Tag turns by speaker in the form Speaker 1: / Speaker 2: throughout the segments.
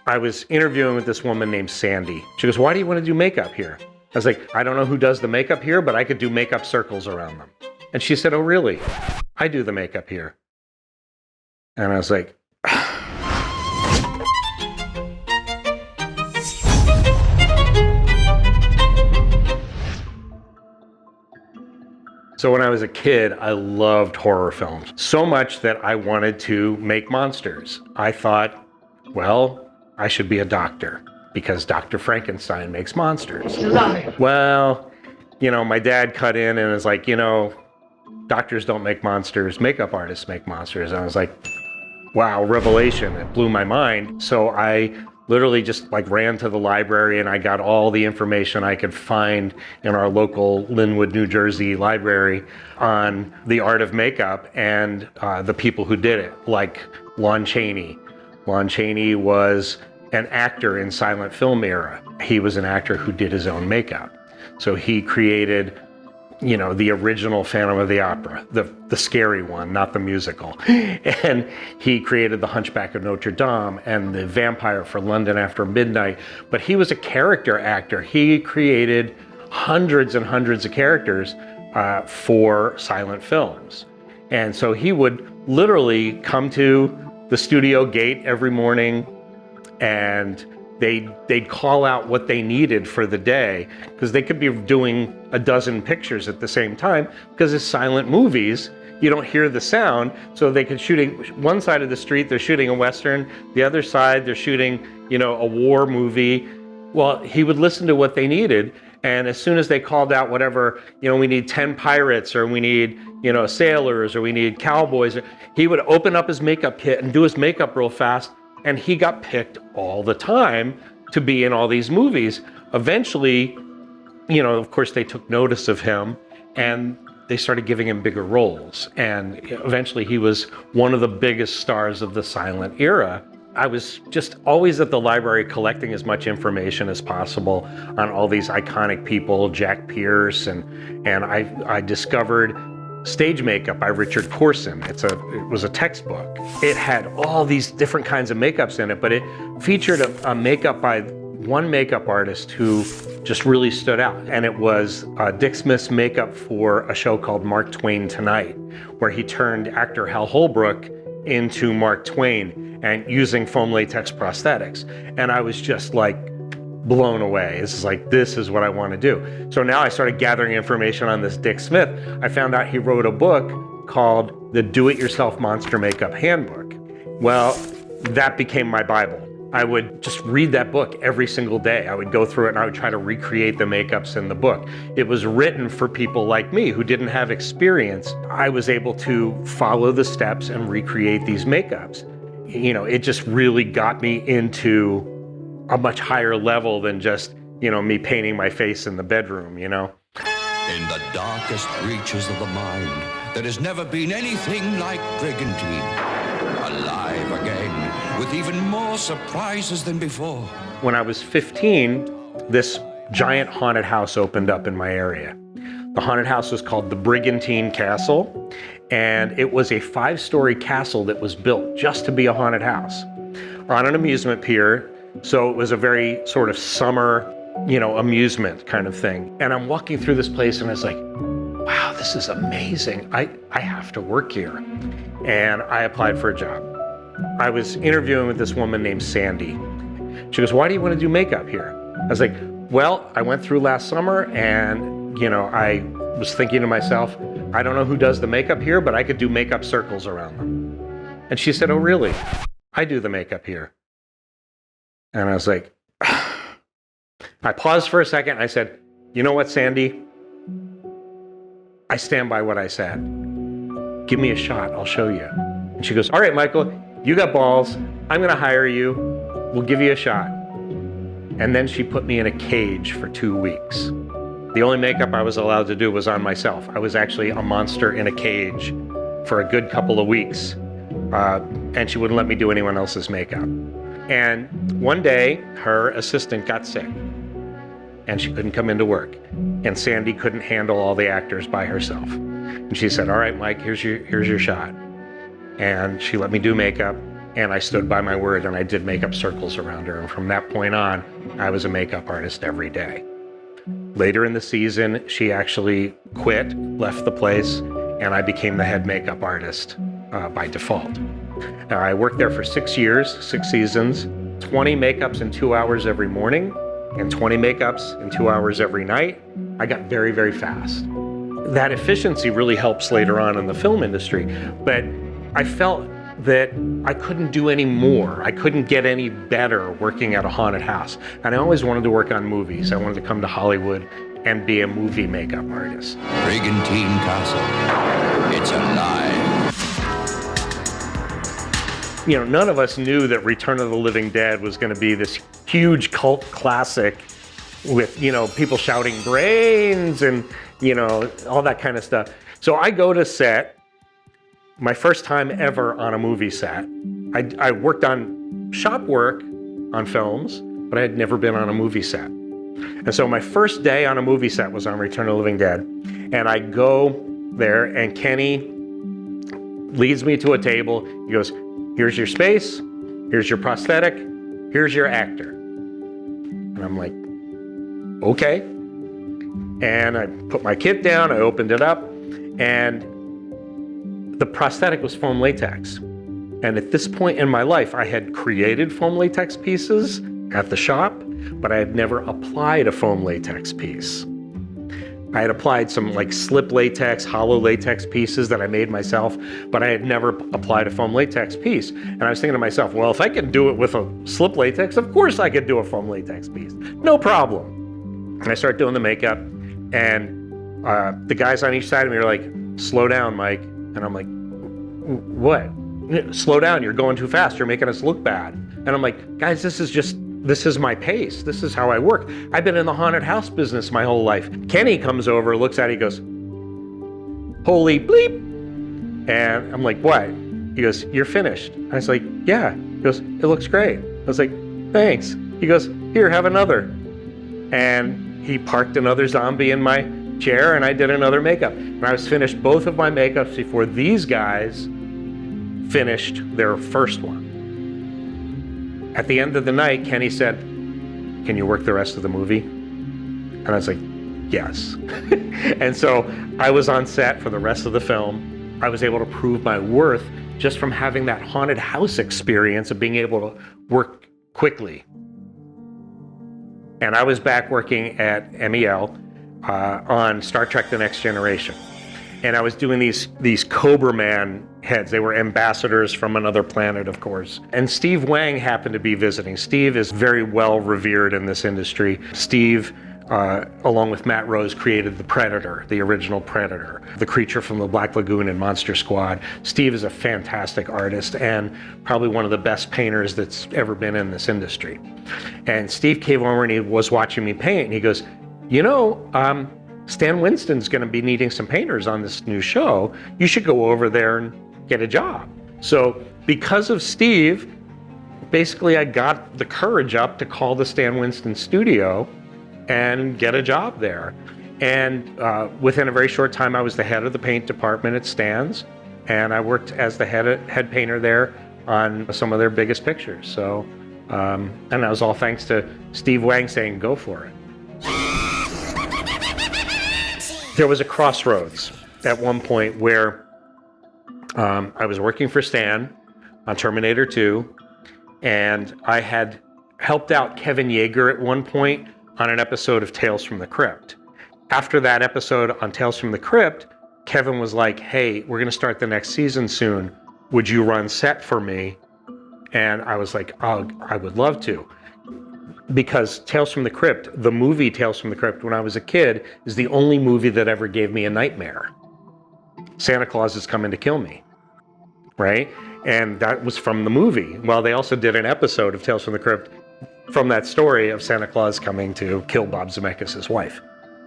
Speaker 1: I was interviewing with this woman named Sandy. She goes, "Why do you want to do makeup here?" I was like, "I don't know who does the makeup here, but I could do makeup circles around them." And she said, "Oh, really? I do the makeup here." And I was like, so when I was a kid, I loved horror films so much that I wanted to make monsters. I thought, well, I should be a doctor because Dr. Frankenstein makes monsters. Well, my dad cut in and was like, doctors don't make monsters, makeup artists make monsters. And I was like, wow, revelation. It blew my mind. So I literally just ran to the library and I got all the information I could find in our local Linwood, New Jersey library on the art of makeup and the people who did it, like Lon Chaney. Lon Chaney was an actor in silent film era. He was an actor who did his own makeup. So he created the original Phantom of the Opera, the scary one, not the musical. And he created the Hunchback of Notre Dame and the Vampire for London After Midnight. But he was a character actor. He created hundreds and hundreds of characters for silent films. And so he would literally come to the studio gate every morning and they'd call out what they needed for the day, because they could be doing a dozen pictures at the same time, because it's silent movies, you don't hear the sound. So they could shooting one side of the street, they're shooting a Western, the other side they're shooting, a war movie. Well, he would listen to what they needed, and as soon as they called out whatever, we need 10 pirates, or we need, sailors, or we need cowboys, he would open up his makeup kit and do his makeup real fast. And he got picked all the time to be in all these movies. Eventually, of course, they took notice of him and they started giving him bigger roles. And eventually he was one of the biggest stars of the silent era. I was just always at the library collecting as much information as possible on all these iconic people, Jack Pierce, and I discovered Stage Makeup by Richard Corson. It was a textbook. It had all these different kinds of makeups in it, but it featured a makeup by one makeup artist who just really stood out. And it was Dick Smith's makeup for a show called Mark Twain Tonight, where he turned actor Hal Holbrook into Mark Twain and using foam latex prosthetics. And I was just blown away. This is what I want to do. So now I started gathering information on this Dick Smith. I found out he wrote a book called The Do-It-Yourself Monster Makeup Handbook. Well, that became my Bible. I would just read that book every single day. I would go through it and I would try to recreate the makeups in the book. It was written for people like me who didn't have experience. I was able to follow the steps and recreate these makeups. It just really got me into a much higher level than just, me painting my face in the bedroom, In
Speaker 2: the darkest reaches of the mind, there has never been anything like Brigantine. Alive again, with even more surprises than before.
Speaker 1: When I was 15, this giant haunted house opened up in my area. The haunted house was called the Brigantine Castle, and it was a 5-story castle that was built just to be a haunted house on an amusement pier. So it was a very sort of summer, amusement kind of thing. And I'm walking through this place and I was like, wow, this is amazing. I have to work here. And I applied for a job. I was interviewing with this woman named Sandy. She goes, "Why do you want to do makeup here?" I was like, well, I went through last summer and, I was thinking to myself, I don't know who does the makeup here, but I could do makeup circles around them. And she said, "Oh, really? I do the makeup here." And I was like, I paused for a second. I said, "You know what, Sandy? I stand by what I said. Give me a shot. I'll show you." And she goes, "All right, Michael, you got balls. I'm going to hire you. We'll give you a shot." And then she put me in a cage for 2 weeks. The only makeup I was allowed to do was on myself. I was actually a monster in a cage for a good couple of weeks. And she wouldn't let me do anyone else's makeup. And one day, her assistant got sick and she couldn't come into work. And Sandy couldn't handle all the actors by herself. And she said, "All right, Mike, here's your shot." And she let me do makeup. and I stood by my word and I did makeup circles around her. And from that point on, I was a makeup artist every day. Later in the season, she actually quit, left the place, and I became the head makeup artist by default. I worked there for 6 years, 6 seasons, 20 makeups in 2 hours every morning, and 20 makeups in 2 hours every night. I got very, very fast. That efficiency really helps later on in the film industry, but I felt that I couldn't do any more. I couldn't get any better working at a haunted house. And I always wanted to work on movies. I wanted to come to Hollywood and be a movie makeup artist.
Speaker 2: Brigantine Castle. It's alive.
Speaker 1: You know, none of us knew that Return of the Living Dead was going to be this huge cult classic with, you know, people shouting brains and, you know, all that kind of stuff. So I go to set, my first time ever on a movie set. I worked on shop work on films, but I had never been on a movie set. And so my first day on a movie set was on Return of the Living Dead. And I go there and Kenny leads me to a table. He goes, here's your space, here's your prosthetic, here's your actor. And I'm like, okay. And I put my kit down, I opened it up, and the prosthetic was foam latex. And at this point in my life, I had created foam latex pieces at the shop, but I had never applied a foam latex piece. I had applied some like slip latex, hollow latex pieces that I made myself, but I had never applied a foam latex piece. And I was thinking to myself, well, if I can do it with a slip latex, of course I could do a foam latex piece. No problem. And I started doing the makeup, and the guys on each side of me are like, slow down, Mike. And I'm like, what? Slow down, you're going too fast, you're making us look bad. And I'm like, guys, this is my pace. This is how I work. I've been in the haunted house business my whole life. Kenny comes over, looks at it, he goes, holy bleep. And I'm like, what? He goes, you're finished. I was like, yeah. He goes, it looks great. I was like, thanks. He goes, here, have another. And he parked another zombie in my chair and I did another makeup. And I was finished both of my makeups before these guys finished their first one. At the end of the night, Kenny said, can you work the rest of the movie? And I was like, yes. And so I was on set for the rest of the film. I was able to prove my worth just from having that haunted house experience of being able to work quickly. And I was back working at MEL on Star Trek: The Next Generation. And I was doing these Cobra Man heads. They were ambassadors from another planet, of course. And Steve Wang happened to be visiting. Steve is very well revered in this industry. Steve, along with Matt Rose, created the Predator, the original Predator, the creature from the Black Lagoon and Monster Squad. Steve is a fantastic artist and probably one of the best painters that's ever been in this industry. And Steve came over and he was watching me paint and he goes, you know, Stan Winston's going to be needing some painters on this new show. You should go over there and get a job. So because of Steve, basically I got the courage up to call the Stan Winston studio and get a job there. And within a very short time, I was the head of the paint department at Stan's, and I worked as the head painter there on some of their biggest pictures. So, and that was all thanks to Steve Wang saying, go for it. There was a crossroads at one point where I was working for Stan on Terminator 2, and I had helped out Kevin Yeager at one point on an episode of Tales from the Crypt. After that episode on Tales from the Crypt, Kevin was like, hey, we're going to start the next season soon. Would you run set for me? And I was like, oh, I would love to. Because Tales from the Crypt, the movie Tales from the Crypt, when I was a kid, is the only movie that ever gave me a nightmare. Santa Claus is coming to kill me, right? And that was from the movie. Well, they also did an episode of Tales from the Crypt from that story of Santa Claus coming to kill Bob Zemeckis' wife.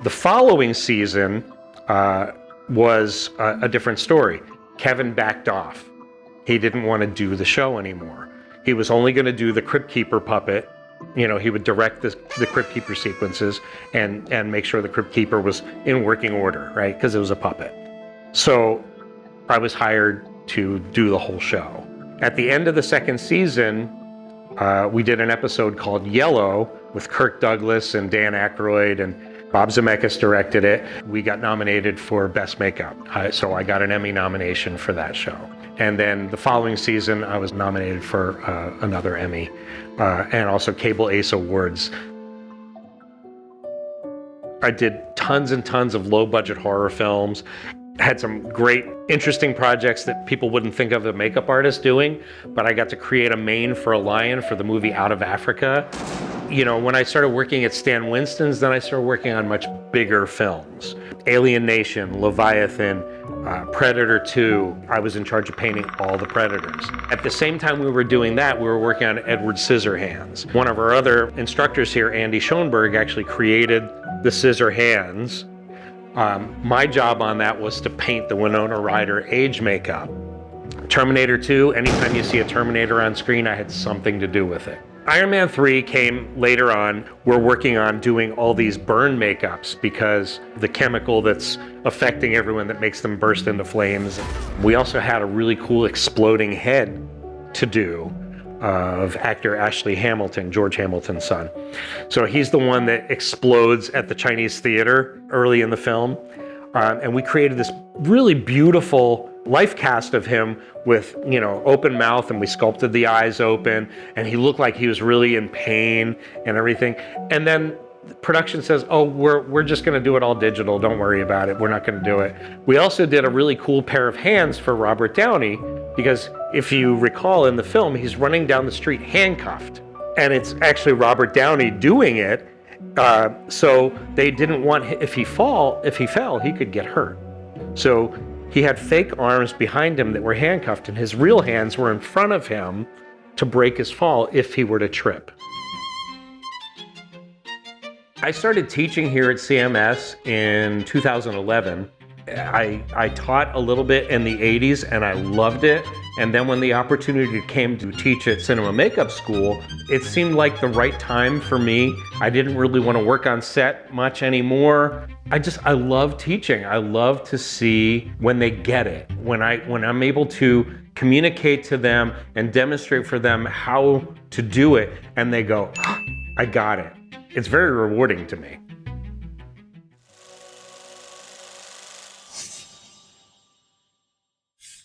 Speaker 1: The following season was a different story. Kevin backed off. He didn't want to do the show anymore. He was only going to do the Crypt Keeper puppet. You know, he would direct the Crypt Keeper sequences and make sure the Crypt Keeper was in working order, right? Because it was a puppet. So I was hired to do the whole show. At the end of the second season, we did an episode called Yellow with Kirk Douglas and Dan Aykroyd, and Bob Zemeckis directed it. We got nominated for Best Makeup, so I got an Emmy nomination for that show. And then the following season, I was nominated for another Emmy, and also Cable Ace Awards. I did tons and tons of low-budget horror films, had some great, interesting projects that people wouldn't think of a makeup artist doing, but I got to create a mane for a lion for the movie Out of Africa. You know, when I started working at Stan Winston's, then I started working on much bigger films. Alien Nation, Leviathan, Predator 2. I was in charge of painting all the Predators. At the same time we were doing that, we were working on Edward Scissorhands. One of our other instructors here, Andy Schoenberg, actually created the Scissorhands. My job on that was to paint the Winona Ryder age makeup. Terminator 2, anytime you see a Terminator on screen, I had something to do with it. Iron Man 3 came later on. We're working on doing all these burn makeups because the chemical that's affecting everyone that makes them burst into flames. We also had a really cool exploding head to do of actor Ashley Hamilton, George Hamilton's son. So he's the one that explodes at the Chinese theater early in the film. And we created this really beautiful life cast of him with, you know, open mouth, and we sculpted the eyes open, and he looked like he was really in pain and everything. And then production says, oh, we're just gonna do it all digital, don't worry about it, we're not gonna do it. We also did a really cool pair of hands for Robert Downey, because if you recall in the film, he's running down the street handcuffed, and it's actually Robert Downey doing it. So they didn't want, if he fell, he could get hurt. So he had fake arms behind him that were handcuffed, and his real hands were in front of him to break his fall if he were to trip. I started teaching here at CMS in 2011. I taught a little bit in the 80s and I loved it. And then when the opportunity came to teach at Cinema Makeup School, it seemed like the right time for me. I didn't really want to work on set much anymore. I love teaching. I love to see when they get it, when I'm able to communicate to them and demonstrate for them how to do it, and they go, oh, I got it. It's very rewarding to me.